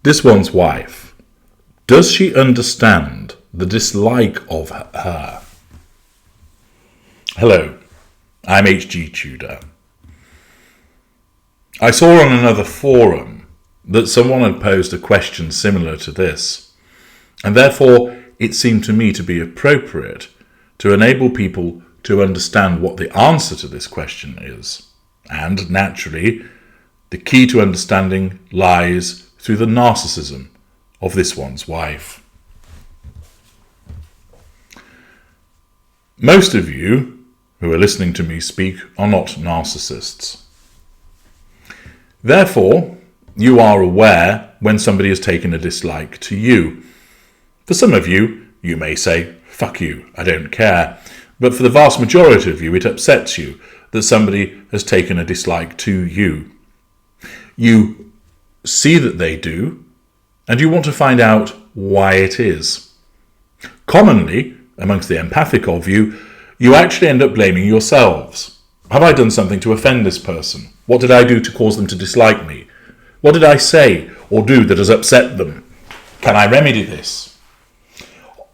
This one's wife. Does she understand the dislike of her? Hello, I'm hgTudor. I saw on another forum that someone had posed a question similar to this, and therefore it seemed to me to be appropriate to enable people to understand what the answer to this question is. And naturally, the key to understanding lies through the narcissism of this one's wife. Most of you who are listening to me speak are not narcissists. Therefore, you are aware when somebody has taken a dislike to you. For some of you, you may say, "Fuck you, I don't care." But for the vast majority of you, it upsets you that somebody has taken a dislike to you. You see that they do, and you want to find out why it is. Commonly, amongst the empathic of you, you actually end up blaming yourselves. Have I done something to offend this person? What did I do to cause them to dislike me? What did I say or do that has upset them? Can I remedy this?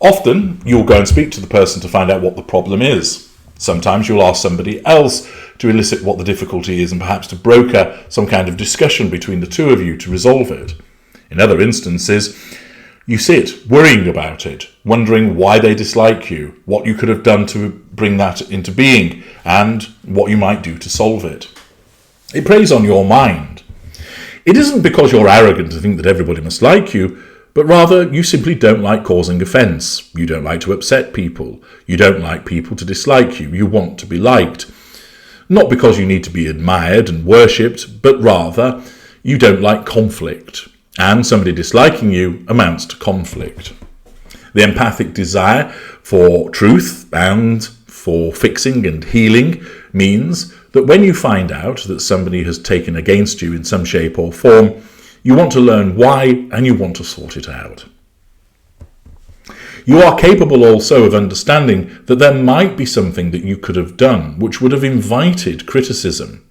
Often, you'll go and speak to the person to find out what the problem is. Sometimes you'll ask somebody else to elicit what the difficulty is and perhaps to broker some kind of discussion between the two of you to resolve it. In other instances, you sit worrying about it, wondering why they dislike you, what you could have done to bring that into being, and what you might do to solve it. It preys on your mind. It isn't because you're arrogant to think that everybody must like you, but rather you simply don't like causing offence. You don't like to upset people. You don't like people to dislike you. You want to be liked. Not because you need to be admired and worshipped, but rather you don't like conflict. And somebody disliking you amounts to conflict. The empathic desire for truth and for fixing and healing means that when you find out that somebody has taken against you in some shape or form, you want to learn why and you want to sort it out. You are capable also of understanding that there might be something that you could have done which would have invited criticism.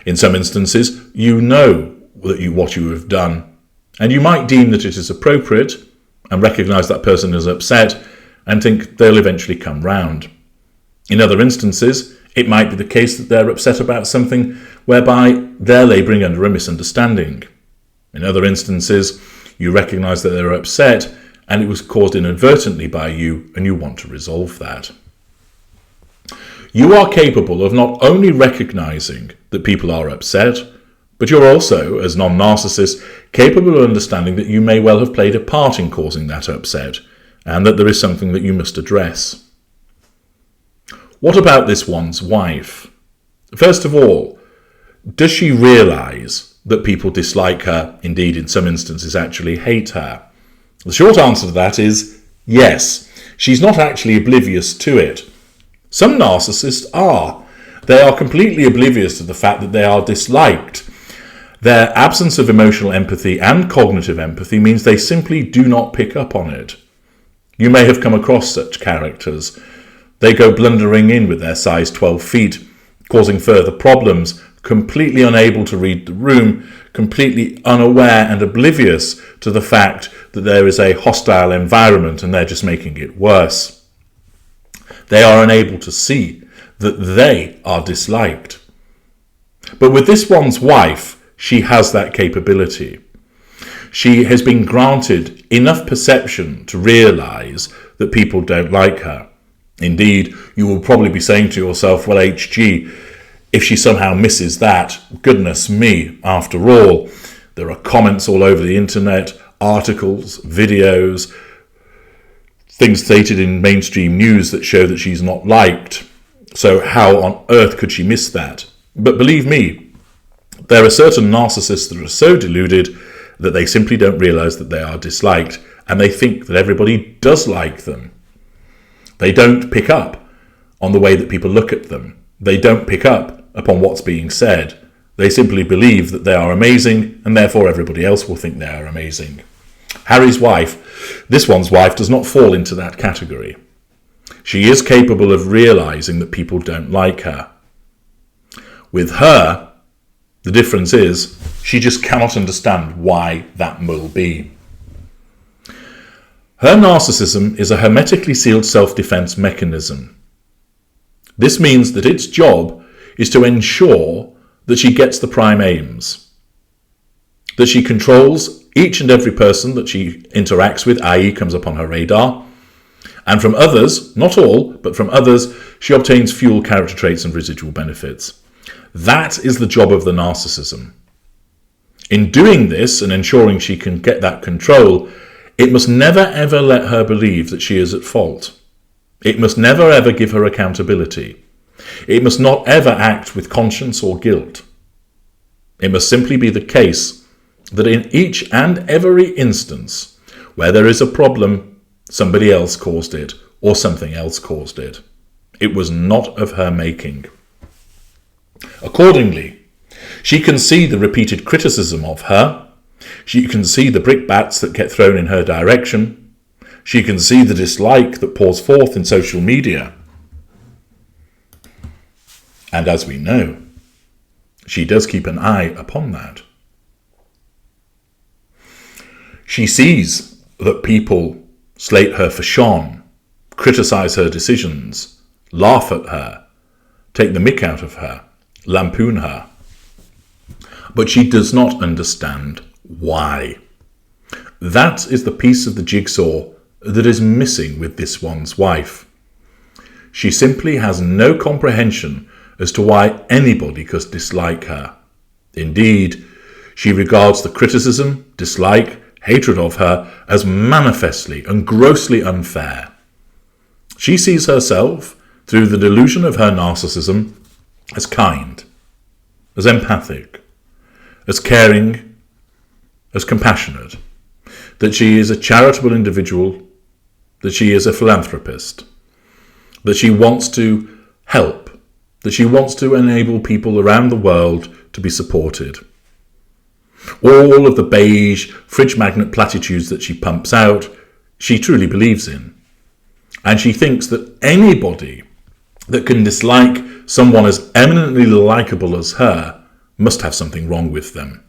In some instances, you know what you have done, and you might deem that it is appropriate and recognise that person is upset and think they'll eventually come round. In other instances, it might be the case that they're upset about something whereby they're labouring under a misunderstanding. In other instances, you recognise that they're upset and it was caused inadvertently by you and you want to resolve that. You are capable of not only recognising that people are upset, but you're also, as non-narcissists, capable of understanding that you may well have played a part in causing that upset and that there is something that you must address. What about this one's wife? First of all, does she realise that people dislike her, indeed in some instances actually hate her? The short answer to that is yes. She's not actually oblivious to it. Some narcissists are. They are completely oblivious to the fact that they are disliked. Their absence of emotional empathy and cognitive empathy means they simply do not pick up on it. You may have come across such characters. They go blundering in with their size 12 feet, causing further problems, completely unable to read the room, completely unaware and oblivious to the fact that there is a hostile environment and they're just making it worse. They are unable to see that they are disliked. But with this one's wife, she has that capability. She has been granted enough perception to realise that people don't like her. Indeed, you will probably be saying to yourself, well, HG, if she somehow misses that, goodness me, after all, there are comments all over the internet, articles, videos, things stated in mainstream news that show that she's not liked. So how on earth could she miss that? But believe me, there are certain narcissists that are so deluded that they simply don't realise that they are disliked, and they think that everybody does like them. They don't pick up on the way that people look at them. They don't pick up upon what's being said. They simply believe that they are amazing, and therefore everybody else will think they are amazing. Harry's wife, this one's wife, does not fall into that category. She is capable of realising that people don't like her. With her, the difference is She just cannot understand why that will be. Her narcissism is a hermetically sealed self-defense mechanism. This means that its job is to ensure that she gets the prime aims, that she controls each and every person that she interacts with, i.e. comes upon her radar, and from others, not all, but from others, she obtains fuel, character traits and residual benefits. That is the job of the narcissism. In doing this and ensuring she can get that control, it must never ever let her believe that she is at fault. It must never ever give her accountability. It must not ever act with conscience or guilt. It must simply be the case that in each and every instance where there is a problem, somebody else caused it or something else caused it. It was not of her making. Accordingly, she can see the repeated criticism of her. She can see the brickbats that get thrown in her direction. She can see the dislike that pours forth in social media. And as we know, she does keep an eye upon that. She sees that people slate her for sham, criticise her decisions, laugh at her, take the mick out of her, lampoon her. But she does not understand why. That is the piece of the jigsaw that is missing with this one's wife. She simply has no comprehension as to why anybody could dislike her. Indeed, she regards the criticism, dislike, hatred of her as manifestly and grossly unfair. She sees herself, through the delusion of her narcissism, as kind, as empathic, as caring, as compassionate, that she is a charitable individual, that she is a philanthropist, that she wants to help, that she wants to enable people around the world to be supported. All of the beige, fridge magnet platitudes that she pumps out, she truly believes in. And she thinks that anybody that can dislike someone as eminently likeable as her must have something wrong with them.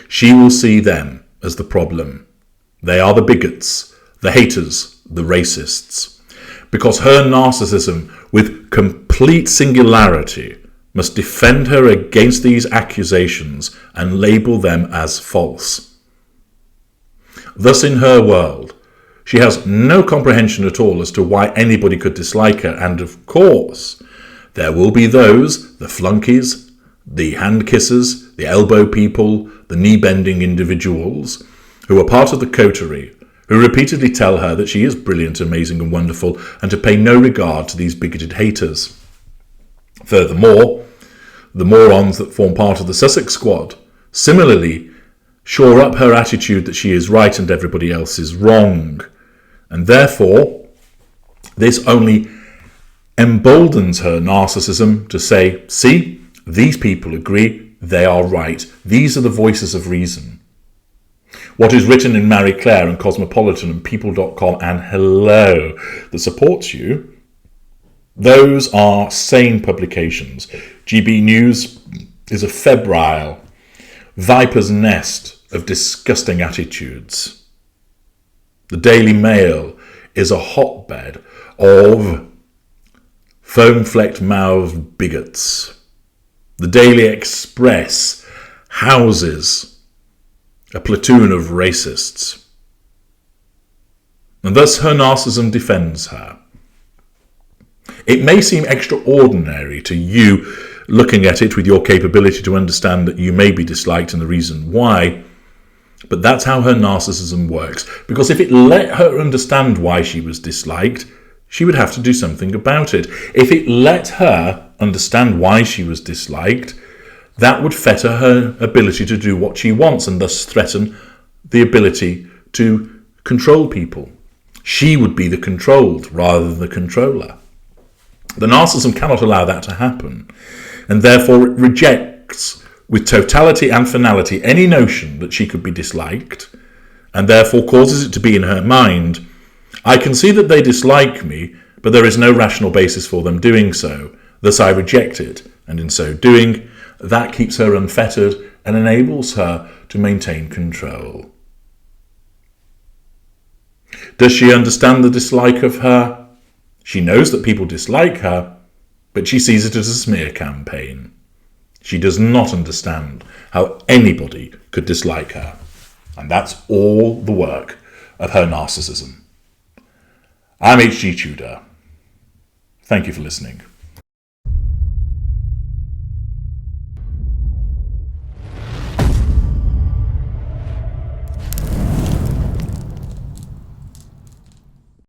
She will see them as the problem. They are the bigots, the haters, the racists. Because her narcissism, with complete singularity, must defend her against these accusations and label them as false. Thus, in her world, she has no comprehension at all as to why anybody could dislike her, and of course, there will be those, the flunkies, the hand kissers, the elbow people, the knee-bending individuals, who are part of the coterie, who repeatedly tell her that she is brilliant, amazing and wonderful, and to pay no regard to these bigoted haters. Furthermore, the morons that form part of the Sussex squad similarly shore up her attitude that she is right and everybody else is wrong. And therefore, this only emboldens her narcissism to say, see, these people agree, they are right. These are the voices of reason. What is written in Marie Claire and Cosmopolitan and People.com and Hello that supports you, those are sane publications. GB News is a febrile, viper's nest of disgusting attitudes. The Daily Mail is a hotbed of foam-flecked mouthed bigots. The Daily Express houses a platoon of racists. And thus her narcissism defends her. It may seem extraordinary to you looking at it with your capability to understand that you may be disliked and the reason why, but that's how her narcissism works. Because if it let her understand why she was disliked, she would have to do something about it. If it let her understand why she was disliked, that would fetter her ability to do what she wants and thus threaten the ability to control people. She would be the controlled rather than the controller. The narcissism cannot allow that to happen, and therefore it rejects with totality and finality any notion that she could be disliked, and therefore causes it to be in her mind, I can see that they dislike me, but there is no rational basis for them doing so. Thus I reject it, and in so doing, That keeps her unfettered and enables her to maintain control. Does she understand the dislike of her? She knows that people dislike her, but she sees it as a smear campaign. She does not understand how anybody could dislike her. And that's all the work of her narcissism. I'm H.G. Tudor. Thank you for listening.